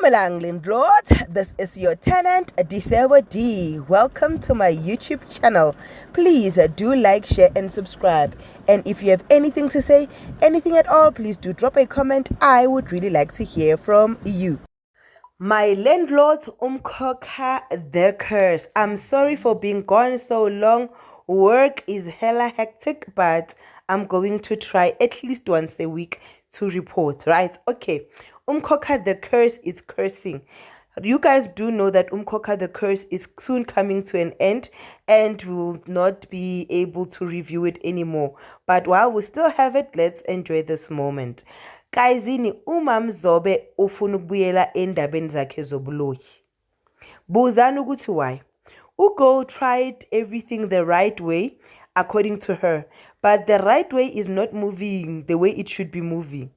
Dumelang landlord, this is your tenant Disebo D. Welcome to my YouTube channel. Please do like, share and subscribe. And if you have anything to say, anything at all, please do drop a comment. I would really like to hear from you. My landlord umkhokha the curse. I'm sorry for being gone so long. Work is hella hectic, but I'm going to try at least once a week to report, right? Okay. Umkhokha the curse is cursing. You guys do know that Umkhokha the curse is soon coming to an end and we will not be able to review it anymore. But while we still have it, let's enjoy this moment. Guysini, uMamZobe ufuna ukubuyela endabeni zakhe zobuloyi. Buzani ukuthi why? Ugo tried everything the right way according to her, but the right way is not moving the way it should be moving.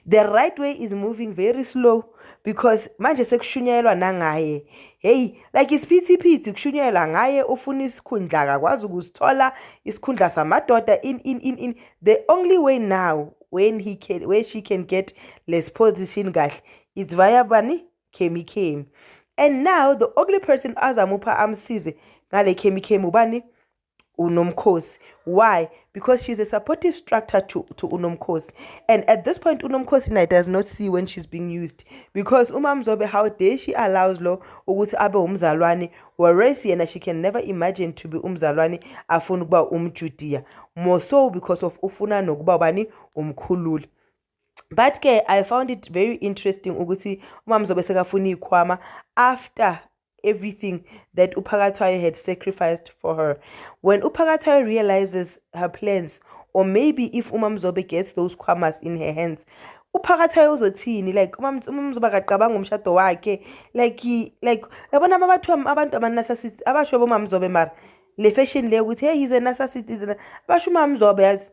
The right way is moving very slow because manje sekushunyayelwa nangaye. Hey, like isiphithiphithi kushunyayelwa ngaye ufuna isikhundla akakwazi ukusithola isikhundla samadoda in the only way now where she can get less position kahle it's via bani Kemi. And now the only person azamupha amsize ngale Kemi ubani uNomkhosi. Why? Because she's a supportive structure to uNomkhosi. And at this point, uNomkhosi does not see when she's being used. Because uMamZobe, how dare she allows lo ukuthi abe umzalwane, whereas yena she can never imagine to be umzalwane afuna ukuba umJudia. More so because of ufuna nokuba bani umkhululi. But I found it very interesting ukuthi uMamZobe sekafuna ikhwama after everything that uPhakathwayo had sacrificed for her. When uPhakathwayo realizes her plans, or maybe if uMamZobe gets those kwamas in her hands, uPhakathwayo uzothini, like uMamZobe akaqabanga umshado wakhe, like yabona abantu ama-narcissist abasho boMamZobe mara le fashion le ukuthi hey he's a narcissist abasho uMamZobe yazi.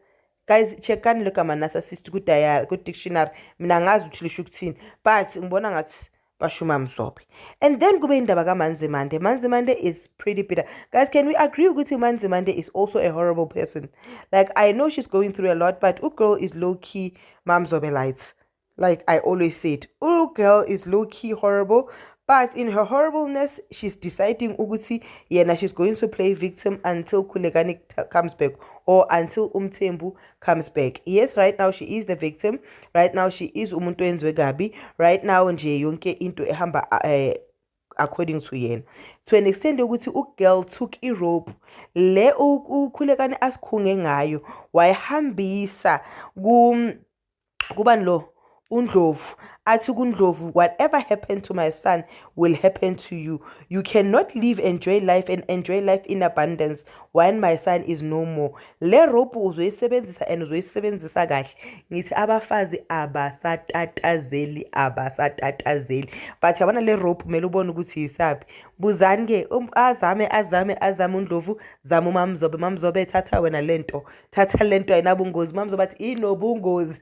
Guys, checkani look ama-narcissist ku-dictionary mina ngazi ukuthi lisho ukuthini but ngibona ngathi basho uMamZobe. And then kube indaba kaManzimande. Manzimande is pretty bitter. Guys, can we agree ukuthi Manzimande is also a horrible person? Like, I know she's going through a lot, but girl is low-key MamZobe lights. Like I always said, girl is low-key horrible, but in her horribleness, she's deciding ukuthi yena she's going to play victim until Khulekani comes back or until Umthembu comes back. Yes, right now she is the victim. Right now she is umuntu enziwe kabi. Right now nje yonke into ehamba according to yena. To an extent ukuthi girl took rope le uKhulekani asikhunge ngayo wayihambisa kubani lo uNdlovu athi kuNdlovu, whatever happened to my son will happen to you. You cannot live enjoy life in abundance when my son is no more. Le rope uzoyisebenzisa and uzoyisebenzisa kahle. Ngithi abafazi abasatatazeli. But yabona le rope kumele ubone ukuthi yisapi. Buzani ke azame uNdlovu, zama uMamZobe. MamZobe thatha wena lento. Thatha lento ayinabungozi. MamZobe athi inobungozi.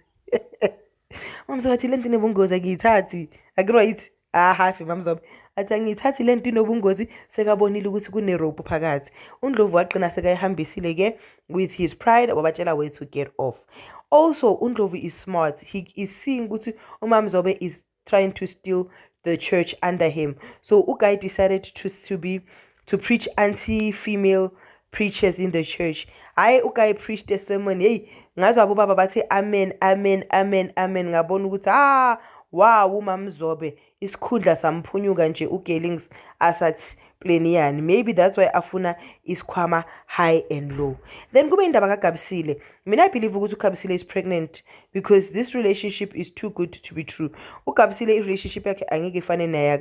MamZobe athi lento inobungozi akuyithathi. Right? Hafi MamZobe athi angiyithathi lento inobungozi sekabonile ukuthi kune rope phakathi. uNdlovu waqina sekayihambisile ke with his pride wabatshela way to get off. Also uNdlovu is smart. He is seeing ukuthi uMamZobe is trying to steal the church under him. So uGuy decided to preach anti-female preachers in the church. uGuy preached a sermon. Hey, ngazi abobaba bathi amen ngabona ukuthi wow uMamZobe isikhundla samphunyuka nje uGellings asathi pleniyani. Maybe that's why afuna isikhwama high and low. Then kube indaba kaGabisile. Mina I believe ukuthi uGabisile is pregnant because this relationship is too good to be true. uGabisile relationship yakhe angeke ifane naya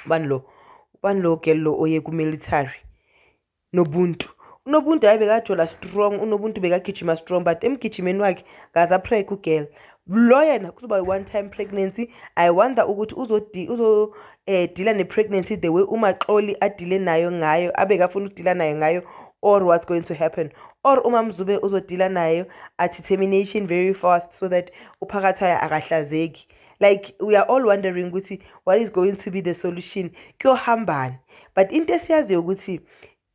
bani lo girl lo oye ku military Nobuntu ayebekajola strong, uNobuntu bekagijima strong, but emgijimeni wakhe ngaza pray ku girl lo yena kuzoba one time pregnancy. I wonder ukuthi uzo deala ne pregnancy the way uMaxoli adile nayo ngayo abekafuna ukudila nayo ngayo, or what's going to happen, or uMamZobe uzodila nayo at termination very fast so that uPhakathwayo akahlazeki. Like we are all wondering ukuthi what is going to be the solution kuyohambani. But into esiyaziyo ukuthi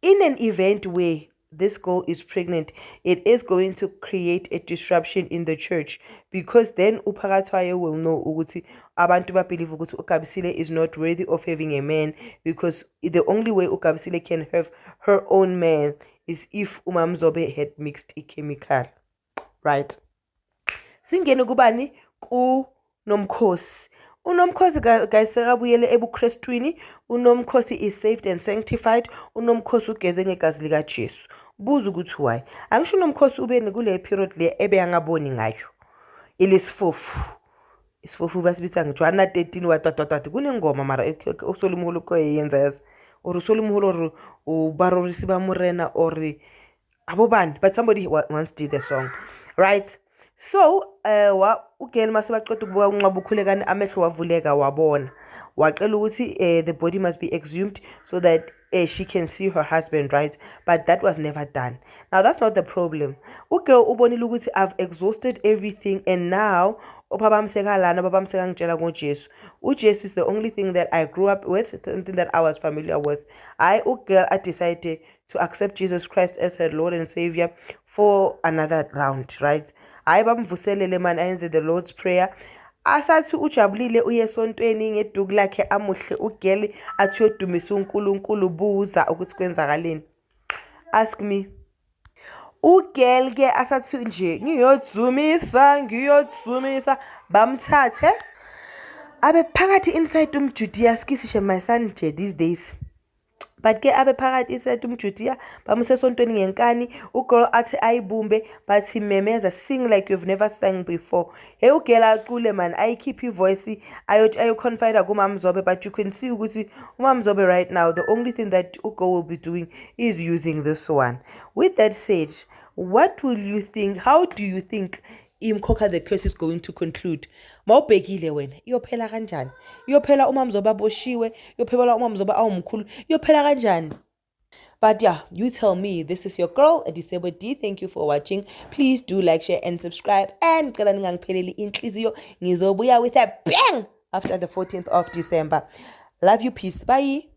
in an event where this girl is pregnant, it is going to create a disruption in the church, because then uphakathwayo will know ukuthi abantu believe ukuthi uKabisile is not worthy of having a man, because the only way uKabisile can have her own man is if uMamZobe had mixed a chemical, right? Singene kubani? Nomkhosi. UNomkhosi guys sekabuyele ebuKrestwini. UNomkhosi is saved and sanctified. UNomkhosi ugeze ngegazi lika Jesu. Buza ukuthi why. Angisho uNomkhosi ube kule period le ebe angaboni ngayo. Ilisifofu. Isifofu basibitha ngiJohana 13 watatata kunengoma mara uSolimuholo koyenza yazi. Or uSolimuholo or uBarorisi baMorena or abobani, but somebody once did a song, right? So ugel mase baqeda ukubuka unqaba ukhulekani amehlo wavuleka wabona waqela ukuthi the body must be exhumed so that she can see her husband, right? But that was never done. Now that's not the problem. Ugel ubonile ukuthi I've exhausted everything and now ubabamseka lana babamseka ngitshela ngoJesu. uJesu is the only thing that I grew up with, something that I was familiar with. I decided to accept Jesus Christ as her Lord and Savior for another round, right? Hayi bamvuselele man ayenze the Lord's Prayer. Asathi ujabulile uye esontweni ngeduku lakhe amuhle ugeli athi uyodumisa uNkulunkulu, buza ukuthi kwenzakaleni. Ask me. Ugel ke asathi nje ngiyodzumisa bamthathe abe phakathi inside umJudea skisishe my son nje these days. But ke abe phakathi inside umJudea bamusesontweni ngenkani ugirl athi ayibumbe bathi memeza, sing like you've never sang before. Hey ugirl aqule man ayikhipha ivoice ayo confide kuMamZobe, but you can see ukuthi uMamZobe right now the only thing that uGirl will be doing is using this one. With that said, what will you think? How do you think iMkhokha the Curse is going to conclude? Mawubhekile wena iyophela kanjani? Iyophela uMamZobe aboshiwe, iyophela uMamZobe awumkhulu, iyophela kanjani? But yeah, you tell me. This is your girl Adisebo D. Thank you for watching. Please do like, share and subscribe, and ngicela ningangipheleli inhliziyo, ngizobuya with a bang after the 14th of December. Love you, peace, bye.